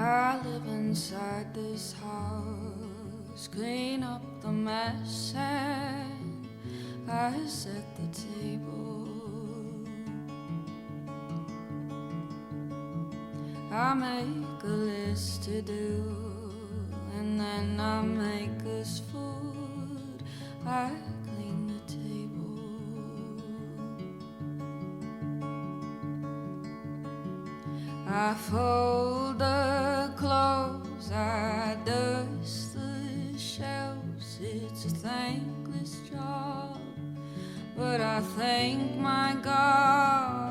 I live inside this house, clean up the mess, and I set the table. I make a list to do, and then I make us food. I clean the table. I fold the clothes, I dust the shelves. It's a thankless job, but I thank my God